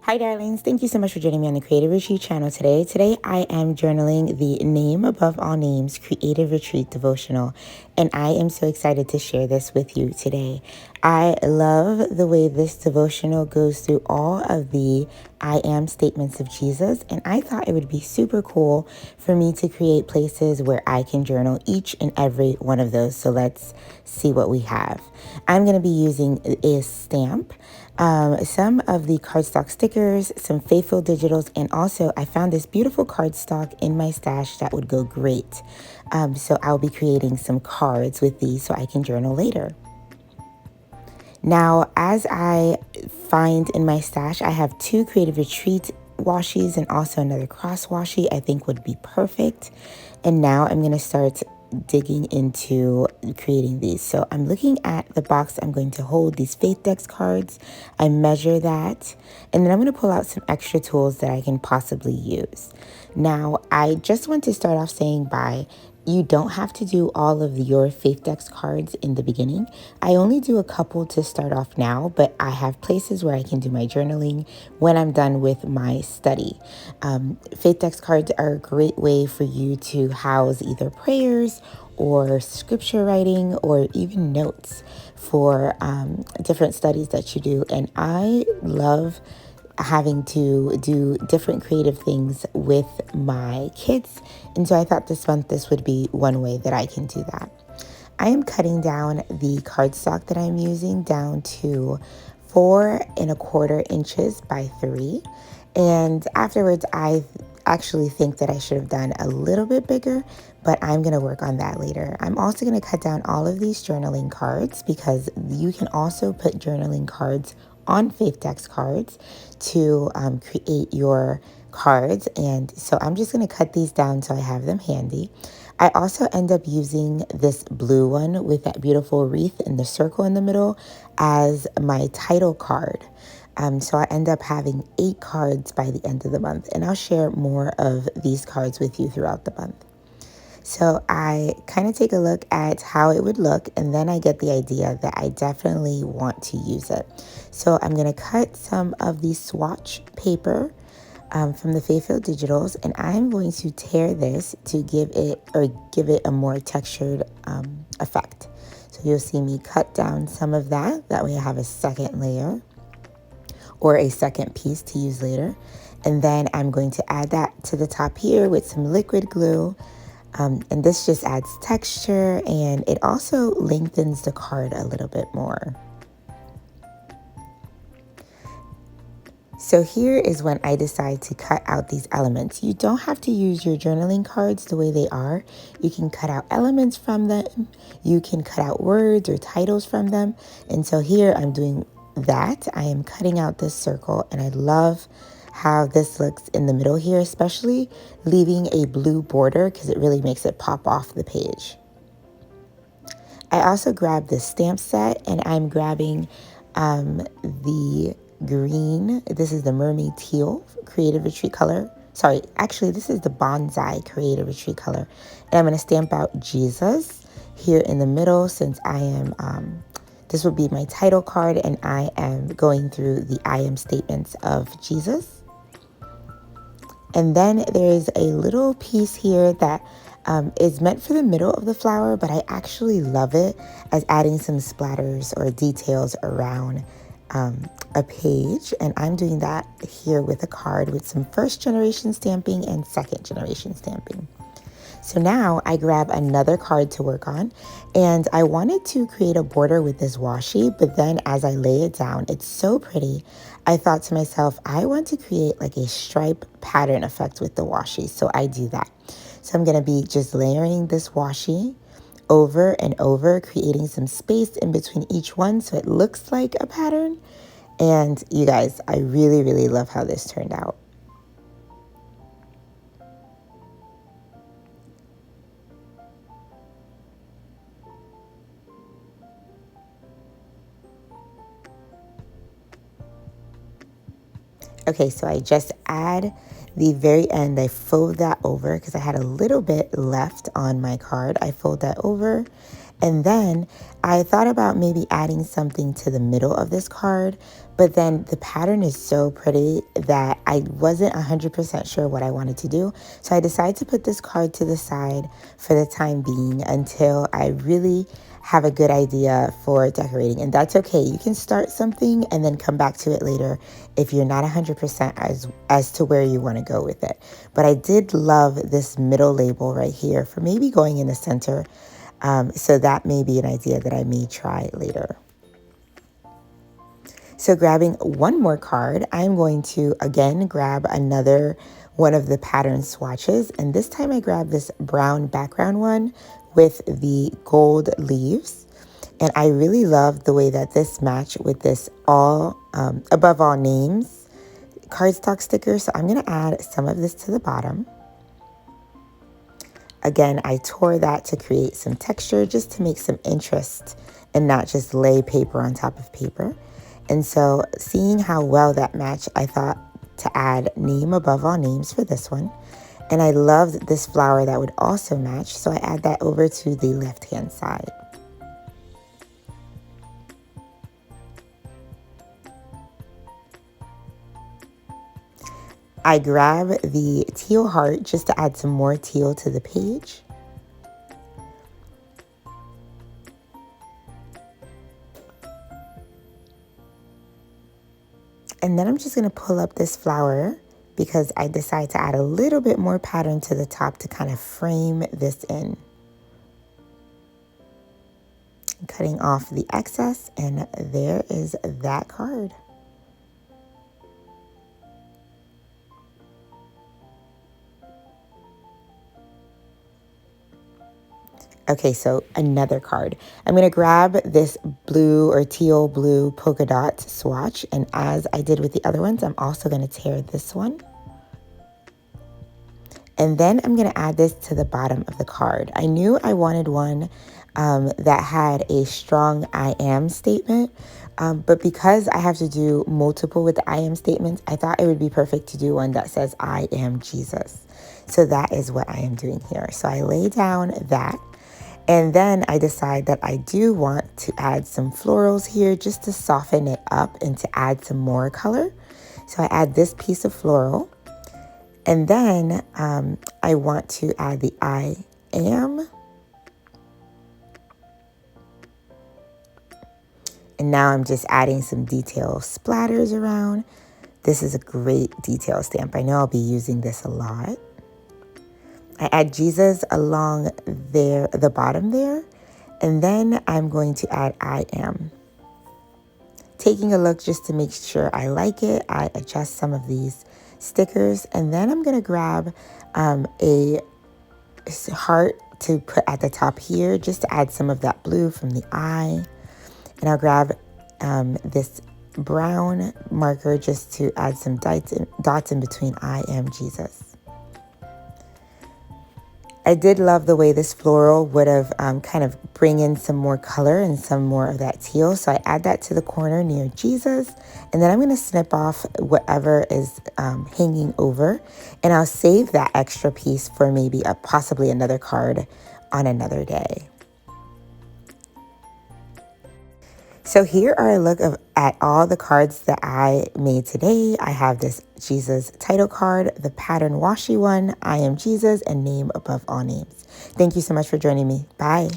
Hi darlings, thank you so much for joining me on the Creative Retreat channel today. Today I am journaling the Name Above All Names Creative Retreat Devotional, and I am so excited to share this with you today. I love the way this devotional goes through all of the I am statements of Jesus, and I thought it would be super cool for me to create places where I can journal each and every one of those. So let's see what we have. I'm going to be using a stamp, some of the cardstock stickers, some Faithful Digitals, and also I found this beautiful cardstock in my stash that would go great. So I'll be creating some cards with these so I can journal later. Now, as I find in my stash, I have two Creative Retreat washies and also another cross washi I think would be perfect. And now I'm going to start digging into creating these. So I'm looking at the box I'm going to hold these Faith Decks cards. I measure that, and then I'm going to pull out some extra tools that I can possibly use. Now, I just want to start off saying you don't have to do all of your Faith Decks cards in the beginning. I only do a couple to start off now, but I have places where I can do my journaling when I'm done with my study. Faith Decks cards are a great way for you to house either prayers or scripture writing or even notes for different studies that you do. And I love having to do different creative things with my kids. And so I thought this month this would be one way that I can do that. I am cutting down the cardstock that I'm using down to 4¼ inches by 3. And afterwards, I actually think that I should have done a little bit bigger, but I'm going to work on that later. I'm also going to cut down all of these journaling cards because you can also put journaling cards on Faith Decks cards to create your cards. And so I'm just going to cut these down so I have them handy. I also end up using this blue one with that beautiful wreath and the circle in the middle as my title card. So I end up having 8 cards by the end of the month, and I'll share more of these cards with you throughout the month. So I kind of take a look at how it would look, and then I get the idea that I definitely want to use it. So I'm going to cut some of the swatch paper from the Faithful Digitals, and I'm going to tear this to give it a more textured effect. So you'll see me cut down some of that. That way I have a second layer or a second piece to use later. And then I'm going to add that to the top here with some liquid glue. And this just adds texture, and it also lengthens the card a little bit more. So here is when I decide to cut out these elements. You don't have to use your journaling cards the way they are. You can cut out elements from them. You can cut out words or titles from them. And so here I'm doing that. I am cutting out this circle, and I love how this looks in the middle here, especially leaving a blue border because it really makes it pop off the page. I also grabbed this stamp set, and I'm grabbing the green. This is the Mermaid Teal Creative Retreat color. Sorry, actually, this is the Bonsai Creative Retreat color. And I'm going to stamp out Jesus here in the middle since I am, this will be my title card, and I am going through the I am statements of Jesus. And then there's a little piece here that is meant for the middle of the flower, but I actually love it as adding some splatters or details around a page. And I'm doing that here with a card with some first generation stamping and second generation stamping. So now I grab another card to work on, and I wanted to create a border with this washi, but then as I lay it down, it's so pretty. I thought to myself, I want to create like a stripe pattern effect with the washi. So I do that. So I'm going to be just layering this washi over and over, creating some space in between each one so it looks like a pattern. And you guys, I really, really love how this turned out. Okay, so I just add the very end. I fold that over because I had a little bit left on my card. I fold that over, And then I thought about maybe adding something to the middle of this card, but then the pattern is so pretty that I wasn't 100% sure what I wanted to do. So I decided to put this card to the side for the time being until I really have a good idea for decorating. And that's okay. You can start something and then come back to it later if you're not 100% as to where you want to go with it. But I did love this middle label right here for maybe going in the center. So that may be an idea that I may try later. So grabbing one more card, I'm going to again grab another one of the pattern swatches. And this time I grab this brown background one with the gold leaves. And I really love the way that this matched with this above all names cardstock sticker. So I'm going to add some of this to the bottom. Again, I tore that to create some texture just to make some interest and not just lay paper on top of paper. And so seeing how well that matched, I thought to add name above all names for this one. And I loved this flower that would also match, so I add that over to the left-hand side. I grab the teal heart just to add some more teal to the page. And then I'm just going to pull up this flower because I decided to add a little bit more pattern to the top to kind of frame this in. Cutting off the excess, and there is that card. Okay, so another card. I'm going to grab this blue or teal blue polka dot swatch, and as I did with the other ones, I'm also going to tear this one. And then I'm going to add this to the bottom of the card. I knew I wanted one that had a strong I am statement, but because I have to do multiple with the I am statements, I thought it would be perfect to do one that says I am Jesus. So that is what I am doing here. So I lay down that. And then I decide that I do want to add some florals here just to soften it up and to add some more color. So I add this piece of floral. And then I want to add the I am. And now I'm just adding some detail splatters around. This is a great detail stamp. I know I'll be using this a lot. I add Jesus along there, the bottom there, and then I'm going to add I am. Taking a look just to make sure I like it, I adjust some of these stickers, and then I'm going to grab a heart to put at the top here just to add some of that blue from the eye. And I'll grab this brown marker just to add some dots in between I am Jesus. I did love the way this floral would have kind of bring in some more color and some more of that teal. So I add that to the corner near Jesus. And then I'm going to snip off whatever is hanging over. And I'll save that extra piece for maybe possibly another card on another day. So here are a look at all the cards that I made today. I have this Jesus title card, the pattern washi one, I am Jesus, and name above all names. Thank you so much for joining me. Bye.